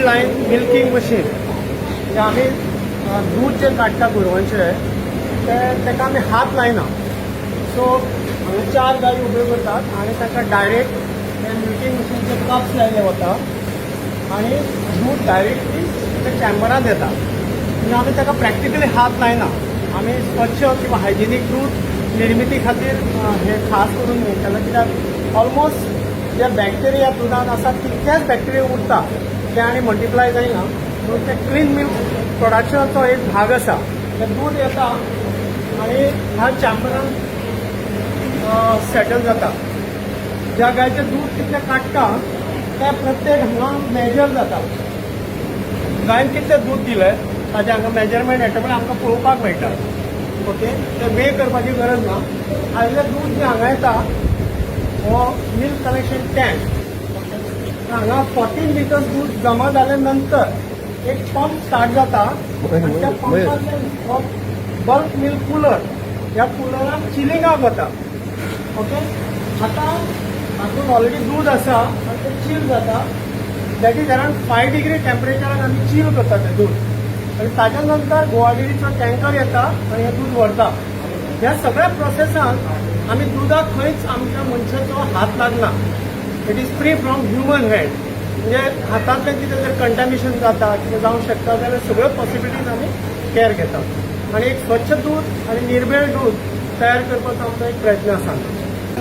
Lion milking machine जे आमी दूध जे काडटा गोरवांचे तेका आमी हात लायना. सो हांगा 4 गायी उब्यो करतात आनी ताका डायरेक्ट हे मिल्किंग मशीनचे कप्स लायले वता आनी दूध डायरेक्टली त्या चॅम्बरात येता. म्हणजे आमी ताका प्रॅक्टिकली हात लायना. आमी स्वच्छ किंवा हायजिनीक दूध निर्मिती खातीर हे खास करून मेळटलें, कित्याक ऑलमोस्ट जे बॅक्टेरिया दुधान आसा तितकेच बॅक्टेरिया उरता ते आनी मल्टिप्लाय जायना. म्हणून ते क्लीन मिल्क प्रोडक्शनाचो एक भाग आसा. ते दूध येता आनी ह्या चॅम्बरान सेटल जाता. ज्या गायचें दूध कितलें काडटा ते प्रत्येक हांगा मेजर जाता. गायन कितलें दूध दिलें ताजें हांगा मेजरमेंट येता आमकां पळोवपाक मेळटा. ओके, ते वे करपाची गरज ना. आयलें दूध जें हांगा येता हो मिल्क कलेक्शन टँक. हांगा 14 लिटर्स दूध जमा जाल्या नंतर एक पंप स्टार्ट जाता आनी त्या पंपान बल्क मिल्क कूलर, ह्या कुलरान चिलिंगाक वता. ओके, आतां हातून ऑलरेडी दूध आसा आनी तें चील जाता. दॅट इज अरावंड 5 डिग्री टेम्परेचरान आमी चील करता तें दूध आनी ताज्या नंतर गोवाडेरीचो टँकर येता आनी हें दूध व्हरता. ह्या सगळ्या प्रोसेसांत आमी दुधाक खंयच आमच्या मनशाचो हात लागना. It is free from human hand. म्हणजे हातांतल्यान कितें जर कंटामिनेशन जाता कितें जावंक शकता जाल्यार सगळ्यो पॉसिबिलिटीज आमी केअर घेता. आनी एक स्वच्छ दूध आनी निर्मेळ दूध तयार करपाचो आमचो एक प्रयत्न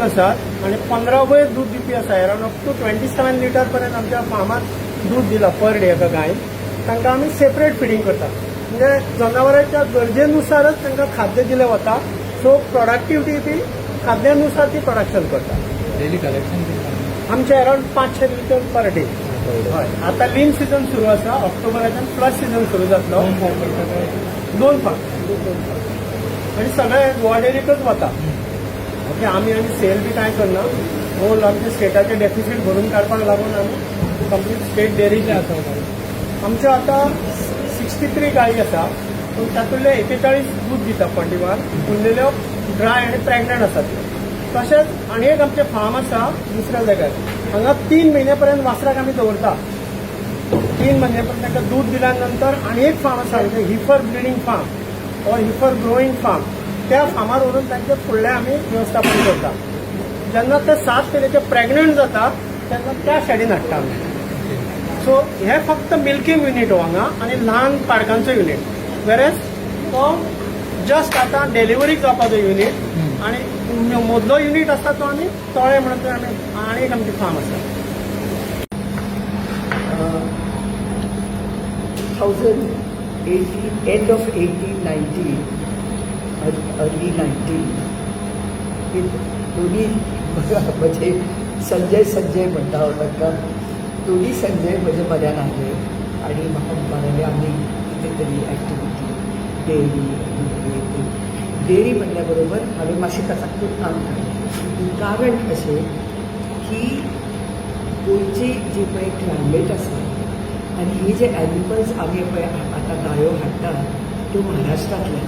आसात आनी 15 वयर दूध दिवपी आसा. अरावंड अप टू 27 लिटर पर्यंत आमच्या फार्मात दूध दिला पर डे एका गायन. तांकां आमी सेपरेट फिडींग करता. म्हणजे जनावरांच्या गरजेनुसारच तांकां खाद्य दिलें वता. सो प्रोडक्टिविटी ती खाद्यानुसार ती प्रोडक्शन करता. डेली कलेक्शन आमचे अरावंड 500 लिटर पर डे. हय, आतां लीन सिजन सुरू आसा. ऑक्टोबराच्यान प्लस सिजन सुरू जातलो. 2 फार्म आनी सगळे गोवाडेरीकच वता. ओके, आमी सेल बी कांय करना. होल आमचे स्टेटाचे डेफिसीट भरून काडपाक लागून आमी कंप्लीट स्टेट डेरीचे आसा. आमच्यो आतां 63 गायी आसा पूण तातूंतले 41 दूध दिता 41. उरलेल्यो ड्राय आनी प्रेग्नंट आसात. तशेंच आनी एक आमचें फार्म आसा दुसऱ्या जाग्यार. हांगा 3 म्हयने पर्यंत वासराक आमी दवरता. 3 म्हयने पर्यंत ताका दूध दिल्या नंतर आनी एक फार्म आसा heifer breeding farm or heifer growing farm. त्या फार्मार व्हरून तांचे फुडलें आमी वेवस्थापन करता. जेन्ना ते 7 तेरेचे प्रेग्नंट जाता तेन्ना त्या शेडीन हाडटा आमी. सो हे फक्त मिल्किंग युनीट हो हांगा आनी ल्हान पाडकांचो युनीट. वेरेज तो जस्ट आतां डेलिव्हरीक जावपाचो युनीट आनी मदलो युनीट आसता तो आमी तळे म्हणून थंय आमी आनी एक आमची फार्म आसा. 2018 end of 1890 early 19 हे दोन्ही म्हणजे संजय म्हणटा हांव ताका. दोन्ही संजय म्हजे म्हऱ्यान आसले आनी म्हाका म्हणपाक आमी कितें तरी एक्टिविटी डेरी म्हणल्या बरोबर हांवें मातशें तातूंत काम केलें. कारण अशें की गोंयची जी पळय क्लायमेट आसा आनी हे जे एनिमल्स आमी पळय आतां गायो हाडटा त्यो महाराष्ट्रांतल्यान.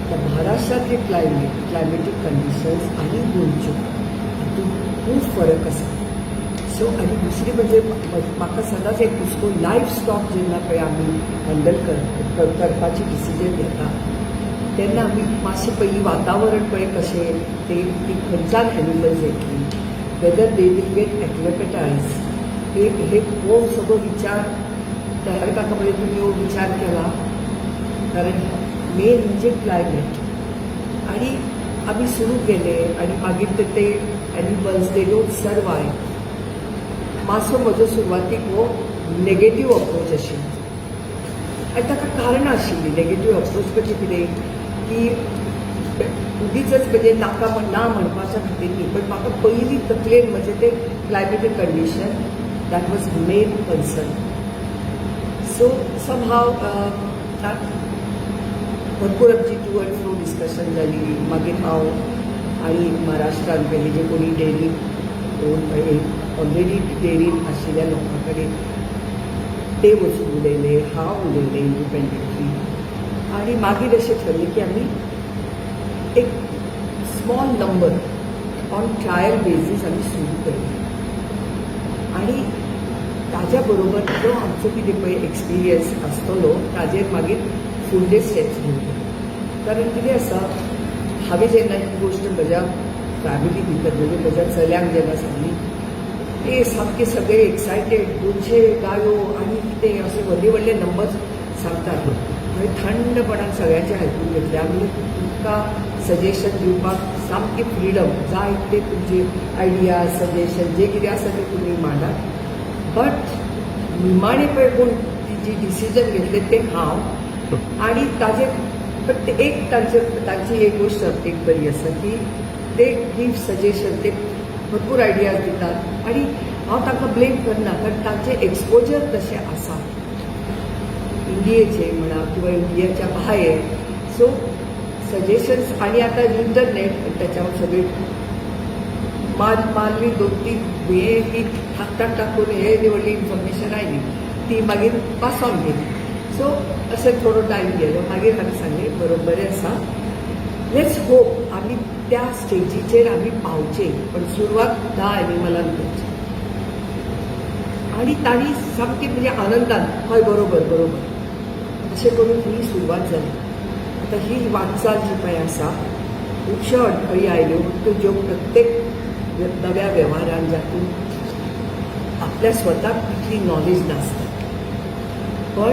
त्या महाराष्ट्रांतले क्लायमेटीक कंडिशन्स आनी गोंयच्यो हातूंत खूब फरक आसा. सो आनी दुसरी म्हणजे म्हाका सदांच एक हुस्को लायफ स्टॉक जेन्ना पळय आमी हँडल करपाची डिसिजन घेता तेन्ना आमी मातशें पयलीं वातावरण पळय कशें ती खंयच्यान एनिमल्स येतली, वेदर दे वील गेट एक्लेमेटायज, हे हो सगळो विचार तयार करता. म्हणजे तुमी हो विचार केला. कारण मेन म्हणजे क्लायमेट. आनी आमी सुरू केले आनी मागीर ते एनिमल्स दे डोंट सर्वायव. मातसो म्हजो सुरवातीक हो नेगेटीव अप्रोच आशिल्लो आनी ताका कारणां आशिल्लीं. नेगेटीव अप्रोच म्हणजे कितें की उगीचच म्हणजे नाका ना म्हणपाच्या खातीर न्ही, पण म्हाका पयलीं तकलेन म्हणजे ते climatic condition that was main concern. So somehow भरपूर आमची टू एंड फ्रो डिस्कशन जाली. मागीर हांव आनी महाराष्ट्रांत पयलीं जे कोणी डेरी ऑलरेडी डेरीन आशिल्ल्या लोकां कडेन ते वचून उलयले, हांव उलयलें इंडिपेंडंटली. आनी मागीर अशें ठरलें की आमी एक small number on trial basis आमी सुरू केलें. आनी ताज्या बरोबर जो आमचो कितें पळय एक्सपिरियन्स आसतलो ताजेर मागीर फुडले स्टेप्स घेवचे. कारण कितें आसा, हांवें जेन्ना ही गोश्ट म्हज्या फॅमिली भितर म्हणजे म्हज्या चल्याक जेन्ना सांगली, ते सामके सगळे एक्सायटेड, 200 गायो आनी कितें असे व्हडले व्हडले नंबर्स सांगतात. हांवें थंडपणान सगळ्यांचें आयकून घेतलें. आमी तुमकां सजेशन दिवपाक सामकी फ्रिडम, जाय ते तुमचे आयडिया सजेशन जे कितें आसा ते तुमी मांडात. बट निमाणें पळय कोण जी डिसिजन घेतलें तें हांव. आनी ताजेर बट एक तांची एक गोश्ट एक बरी आसा की ते गीव सजेशन, ते भरपूर आयडियाज दितात आनी हांव तांकां ब्लेम करना, कारण तांचे एक्सपोजर तशें आसा इंडियेचे म्हणा किंवा इंडियाच्या भायर. सो सजेशन्स आनी आतां इंटरनेट त्याच्यावर सगळे मारली 2-3 हे की टाकून हे व्हडली इन्फॉर्मेशन आयली ती मागीर पास ऑन केली. सो अशें थोडो टायम गेलो. मागीर हांवें सांगलें बरोबर आसा, लेट्स होप आमी त्या स्टेजीचेर आमी पावचे, पण सुरवात 10 एनिमलांक करची. आनी तांणी सामकी म्हणजे आनंदान हय बरोबर बरोबर अशें करून ही सुरवात जाली. आतां ही वाटचाल जी पळय आसा, खुबश्यो अडखळी आयल्यो, ज्यो प्रत्येक नव्या वेव्हारान जातून आपल्या स्वताक तितली नॉलेज नासता. पण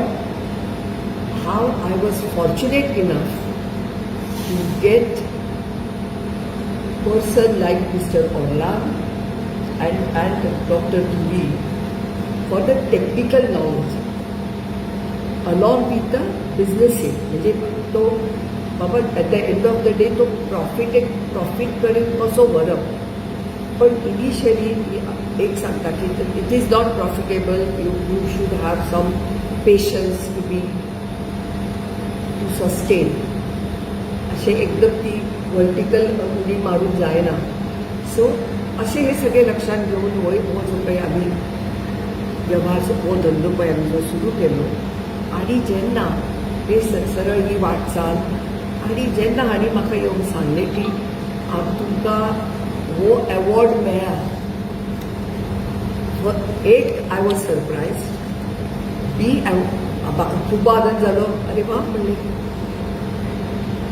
how I was fortunate enough to get person like Mr. Orlan and Dr. Duri for the technical knowledge along with the business aid. म्हणजे तो बाबा at the end of the day तो प्रॉफिट कडेन कसो व्हरप. पण इनिशियली एक सांगता की it is not profitable, you should have some patience to sustain. असे एकदम ती वर्टिकल उडी मारून जायना. सो असे हे सगळे लक्षात घेऊन हो जो काही आम्ही व्यवहार हो धंदो पळय आम्ही जो सुरू केलो, आणि जेन्ना हे सरळ ही वाटचाल, आणि जेन्ना हांणी म्हाका येवन सांगलें की तुमकां हो अवॉर्ड मेळ्ळा, एक आय वॉज सरप्रायज, बी खूब आनंद जालो. अरे वा म्हणलें.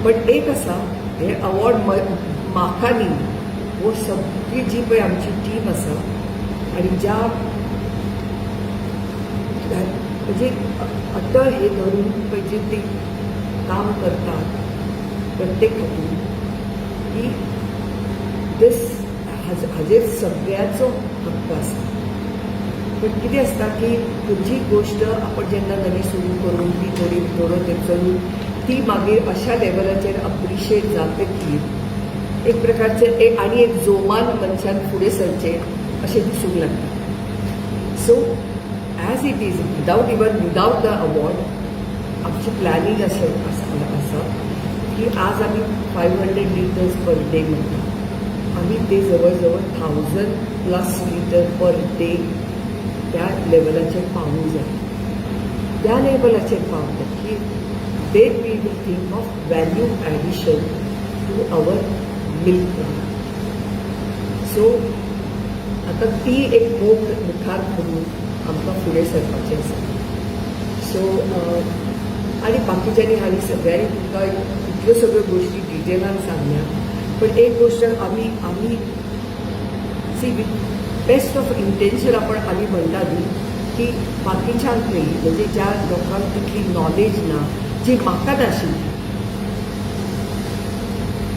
बट एक आसा, हे अवॉर्ड म्हाका न्ही, हो सगळी जी पळय आमची टीम आसा आनी ज्या म्हणजे आतां हे धरून पळय जे ती काम करतात प्रत्येक हातून, की दीस हाजेर सगळ्याचो हक्क आसा. पण कितें आसता की खंयची गोश्ट आपण जेन्ना नवी सुरू करून ती थोडो तें चलून ती मागीर अशा लेवलाचेर अप्रिशिएट जातकीर एक प्रकारचे आनी एक जोमान मनशान फुडें सरचें अशें दिसूंक लागता. So as it is without the award आमची प्लॅनिंग अशें आसा की आज आमी 500 लिटर्स पर डे म्हणटा, आमी ते जवळ जवळ 1000+ लिटर पर डे त्या लेवलाचेर पावूंक जाय. त्या लेवलाचेर पावता की then we will think of value addition to our milk product. So, आता ती एक मोख मुखार करून आमकां फुडें सरपाचें आसा. सो आनी बाकीच्यांनी हांवें सगळ्यांनी तुमकां इतल्यो सगळ्यो गोश्टी डिटेलान सांगल्या. पण एक गोश्ट आमी see with best of intention आमी म्हणटा न्ही की बाकीच्यांक म्हणजे ज्या लोकांक तितली नॉलेज ना, जी म्हाका नाशिल्ली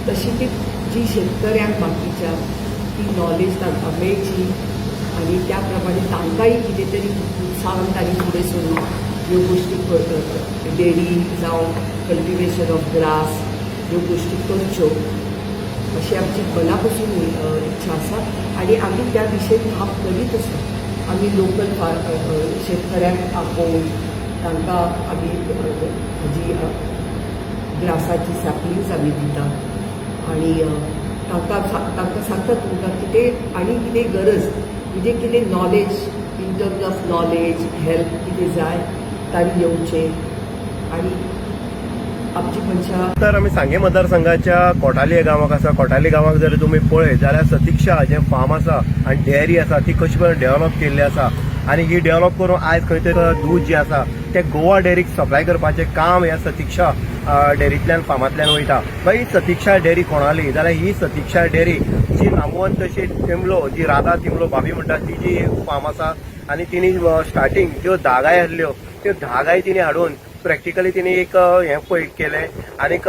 तशी ती जी शेतकऱ्यांक बाकीच्या ती नॉलेज तांकां मेळची, आनी त्या प्रमाणे तांकांय कितें तरी उत्साहान तांणी फुडें सरून ह्यो गोश्टी करतात. डेरी जावं कल्टिवेशन ऑफ ग्रास ह्यो गोश्टी करच्यो अशी आमची मना पासून इच्छा आसा. आनी आमी त्या दिशेन काम करीत आसा. आमी लोकल शेतकऱ्यांक आपोवन तांकां आमी हाजी ग्रासाची सॅपलिंग्स आमी दितात आनी तांकां सांगतात तुमकां कितें आनी कितें गरज म्हणजे कितें knowledge in terms of knowledge help कितें जाय तांणी येवचें. आनी आमची मनशां तर आमी सांगे मतदारसंघाच्या कोटाली गांवांक आसा. कोटाली गांवांक जर तुमी पळयत जाल्यार सतिक्षा जें फार्म आसा आनी डेअरी आसा ती कशी पळय डेव्हलप केल्ली आसा. आनी ही डेव्हलप करून आयज खंय तरी दूध जे आसा ते गोवा डेअरीक सप्लाय करपाचें काम ह्या सतिक्षा डेअरींतल्यान फार्मांतल्यान वयता. ही सतिक्षा डेअरी कोणाली जाल्यार ही सतिक्षा डेअरी जी नामवंत अशी तिमलो जी राधा तिमलो भाभी म्हणटा ती जी फार्म आसा आनी तिणी स्टार्टींग ज्यो 10 गाय आसल्यो त्यो 10 गाय तिणी हाडून प्रॅक्टिकली तिने एक हें पळय केलें आनीक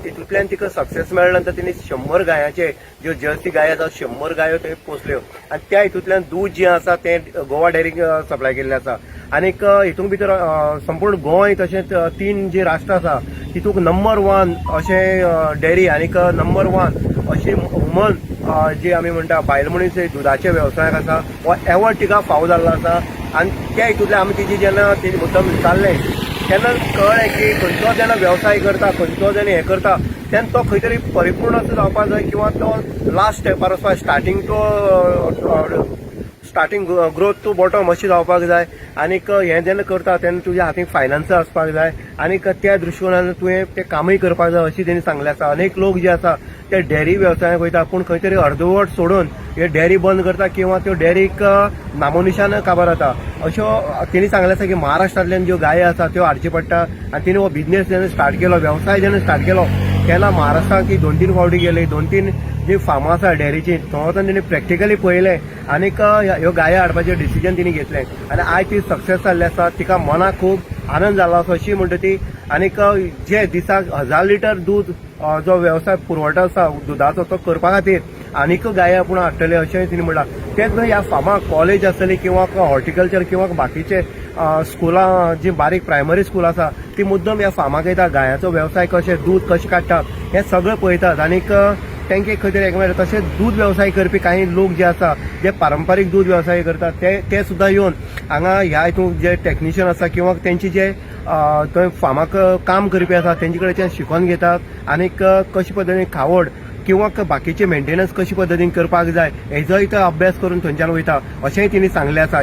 तितूंतल्यान तिका सक्सेस मेळ्ळे नंतर तिने 100 गायांचे ज्यो जर्सी गाय आसा 100 गायो थंय पोसल्यो आनी त्या हितूंतल्यान दूध जें आसा तें गोवा डेअरीक सप्लाय केल्लें आसा. आनीक हितूंत भितर संपूर्ण गोंय तशेंच 3 जे राष्ट्र आसा तितूंत नंबर 1 अशें डेअरी आनीक नंबर 1 अशी वुमन जी आमी म्हणटा बायल मनीस दुधाच्या वेवसायाक आसा हो एवॉर्ड तिका फावो जाल्लो आसा. आनी त्या हितूंतल्यान आमी तिची जेन्ना ती मुद्दम विचारलें तेन्ना कळ्ळें की खंयचो जेन्ना वेवसाय करता खंयचो जेन्ना हें करता तेन्ना तो खंय तरी परिपूर्ण असो जावपाक जाय किंवा तो लास्ट स्टेपार वचपाक स्टार्टींग ग्रोथ टू बॉटम अशी जावपाक जाय. आनीक हें जेन्ना करता तेन्ना तुज्या हातीन फायनान्स आसपाक जाय आनीक त्या दृश्टिकोनान तुवें तें कामूय करपाक जाय अशी तेणी सांगलें आसा. अनेक लोक जे आसा ते डेअरी वेवसायाक वयता पूण खंय तरी अर्दवट सोडून हे डेअरी बंद करता किंवा त्यो डेअरीक नामोनिशान काबार जाता अश्यो तेणी सांगलें आसा की महाराष्ट्रांतल्यान ज्यो गाय आसा त्यो हाडची पडटा. आनी तिणें हो बिझनेस जेन्ना स्टार्ट केलो वेवसाय जेन्ना स्टार्ट केलो तेन्ना महाराष्ट्राक ती 2-3 फावटी गेली 2-3 जी फार्मां आसा डेअरीची थंय तेणी प्रॅक्टिकली पळयलें आनीक ह्यो गायो हाडपाचें डिसिजन तिणी घेतलें आनी आयज ती सक्सेस जाल्ली आसा. तिका मनाक खूब आनंद जाल्लो आसा अशी म्हणटा ती. आनीक जे दिसाक 1000 लिटर दूध जो वेवसाय पुरवठो आसा दुधाचो तो करपा खातीर आनीक गाय आपूण हाडटले अशेंय तिणी म्हणलां. तेच न्हय ह्या फार्माक कॉलेज आसतली किंवा हॉर्टिकल्चर किंवा बाकीचे स्कुलां जी बारीक प्रायमरी स्कूल आसा ती मुद्दम ह्या फार्माक येता गायांचो वेवसाय कशें दूध कशें काडटात हें सगळें पळयतात. आनीक तांकां खंय तरी एक तशेंच दूध वेवसाय करपी काही लोक जे आसा जे पारंपारीक दूध वेवसाय करतात ते सुद्दां येवन हांगा ह्या हितून जे टॅक्निशियन आसा किंवा तेंची जे थंय फार्माक काम करपी आसा तेंचे कडच्यान शिकून घेतात आनीक कशे पद्दतीन खावड किंवा बाकीचे मेंटेनन्स कशे पद्दतीन करपाक जाय हेजोय तो अभ्यास करून थंयच्यान वयता अशेंय तिणी सांगलें आसा.